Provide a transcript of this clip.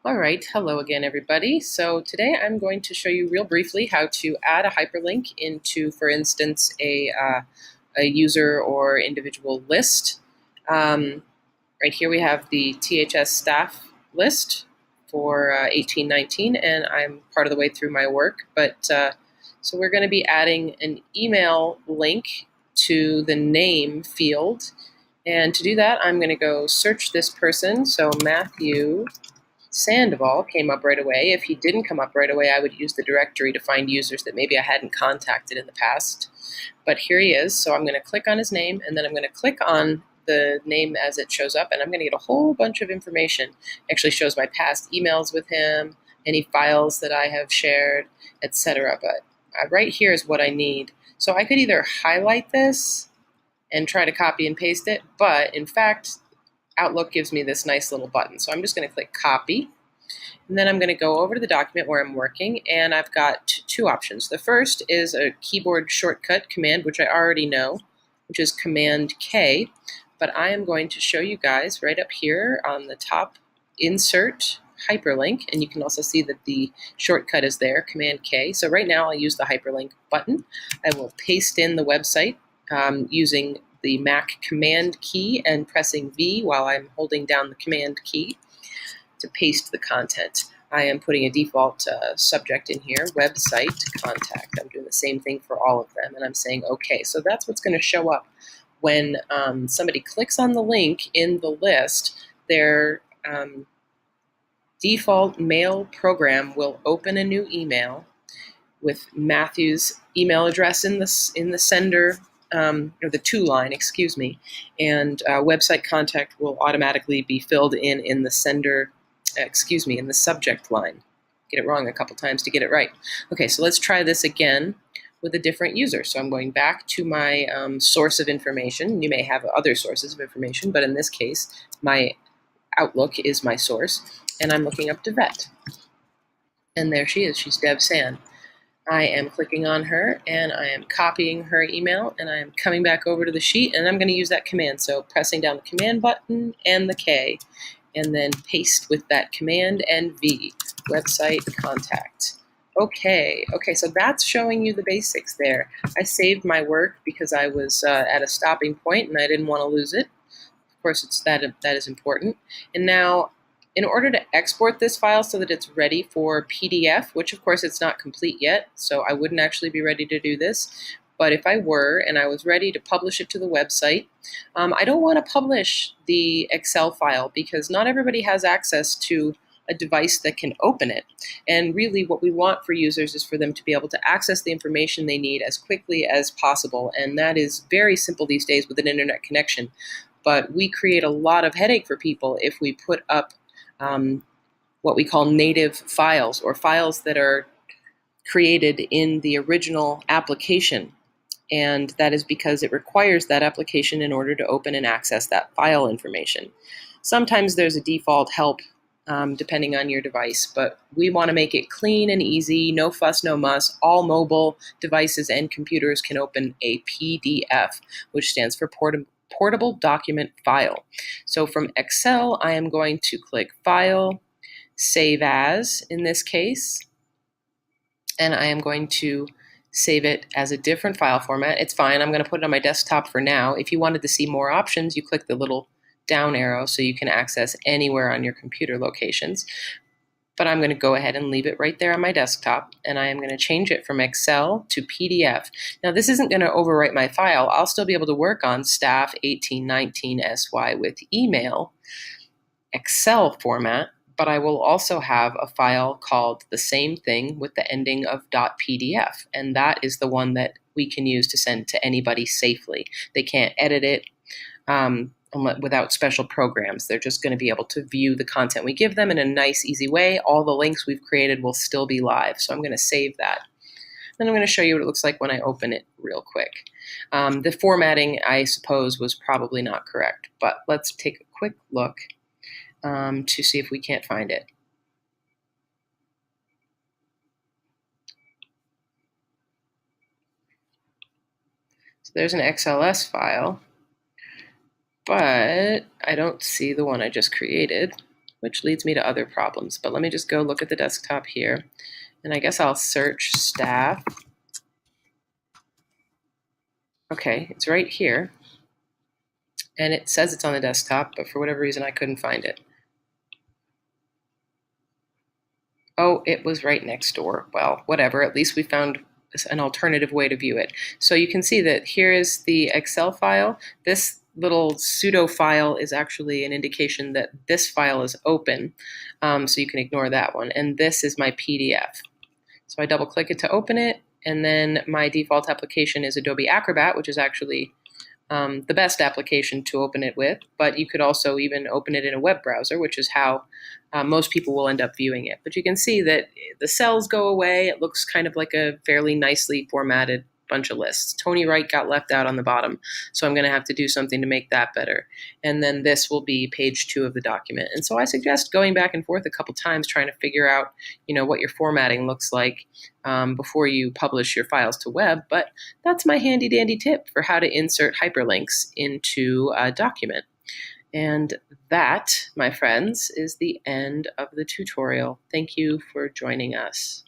All right, hello again, everybody. So today I'm going to show you real briefly how to add a hyperlink into, for instance, a user or individual list. Right here we have the THS staff list for 1819, and I'm part of the way through my work. So we're going to be adding an email link to the name field. And to do that, I'm going to go search this person. So Matthew Sandoval came up right away. If he didn't come up right away, I would use the directory to find users that maybe I hadn't contacted in the past. But here he is, so I'm going to click on his name, and then I'm going to click on the name as it shows up, and I'm going to get a whole bunch of information. It actually shows my past emails with him, any files that I have shared, etc. But right here is what I need. So I could either highlight this and try to copy and paste it, but in fact, Outlook gives me this nice little button. So I'm just going to click copy, and then I'm going to go over to the document where I'm working, and I've got two options. The first is a keyboard shortcut command, which I already know, which is Command K, but I am going to show you guys right up here on the top, insert hyperlink, and you can also see that the shortcut is there, Command K. So right now I'll use the hyperlink button. I will paste in the website using the Mac command key and pressing V while I'm holding down the command key to paste the content. I am putting a default subject in here, website contact. I'm doing the same thing for all of them, and I'm saying OK. So that's what's going to show up when somebody clicks on the link in the list. Their default mail program will open a new email with Matthew's email address in the sender, or the to line, excuse me, and website contact will automatically be filled in the sender, in the subject line. Get it wrong a couple times to get it right. Okay, so let's try this again with a different user. So I'm going back to my source of information. You may have other sources of information, but in this case, my Outlook is my source, and I'm looking up Devette. And there she is, she's Dev San. I am clicking on her, and I am copying her email, and I am coming back over to the sheet, and I'm going to use that command. So pressing down the command button and the K, and then paste with that command and V, website contact. Okay, so that's showing you the basics there. I saved my work because I was at a stopping point, and I didn't want to lose it. Of course, that is important. And now, in order to export this file so that it's ready for PDF, which of course it's not complete yet, so I wouldn't actually be ready to do this, but if I were and I was ready to publish it to the website, I don't want to publish the Excel file because not everybody has access to a device that can open it. And really what we want for users is for them to be able to access the information they need as quickly as possible, and that is very simple these days with an internet connection. But we create a lot of headache for people if we put up what we call native files, or files that are created in the original application. And that is because it requires that application in order to open and access that file information. Sometimes there's a default help depending on your device, but we want to make it clean and easy, no fuss, no muss. All mobile devices and computers can open a PDF, which stands for Portable Document File. So from Excel, I am going to click File, Save As in this case, and I am going to save it as a different file format. It's fine, I'm going to put it on my desktop for now. If you wanted to see more options, you click the little down arrow so you can access anywhere on your computer locations. But I'm going to go ahead and leave it right there on my desktop, and I am going to change it from Excel to PDF. Now this isn't going to overwrite my file. I'll still be able to work on staff 1819 SY with email, Excel format, but I will also have a file called the same thing with the ending of .pdf, and that is the one that we can use to send to anybody safely. They can't edit it without special programs. They're just going to be able to view the content we give them in a nice, easy way. All the links we've created will still be live, so I'm going to save that. Then I'm going to show you what it looks like when I open it real quick. The formatting, I suppose, was probably not correct, but let's take a quick look to see if we can't find it. So there's an XLS file, but I don't see the one I just created, which leads me to other problems. But let me just go look at the desktop here. And I guess I'll search staff. Okay, it's right here. And it says it's on the desktop, but for whatever reason I couldn't find it. Oh, it was right next door. Well, whatever, at least we found an alternative way to view it. So you can see that here is the Excel file. This little pseudo file is actually an indication that this file is open, so you can ignore that one. And this is my PDF. So I double click it to open it, and then my default application is Adobe Acrobat, which is actually the best application to open it with, but you could also even open it in a web browser, which is how most people will end up viewing it. But you can see that the cells go away. It looks kind of like a fairly nicely formatted bunch of lists. Tony Wright got left out on the bottom, so I'm going to have to do something to make that better. And then this will be page 2 of the document. And so I suggest going back and forth a couple times trying to figure out, what your formatting looks like before you publish your files to web. But that's my handy dandy tip for how to insert hyperlinks into a document. And that, my friends, is the end of the tutorial. Thank you for joining us.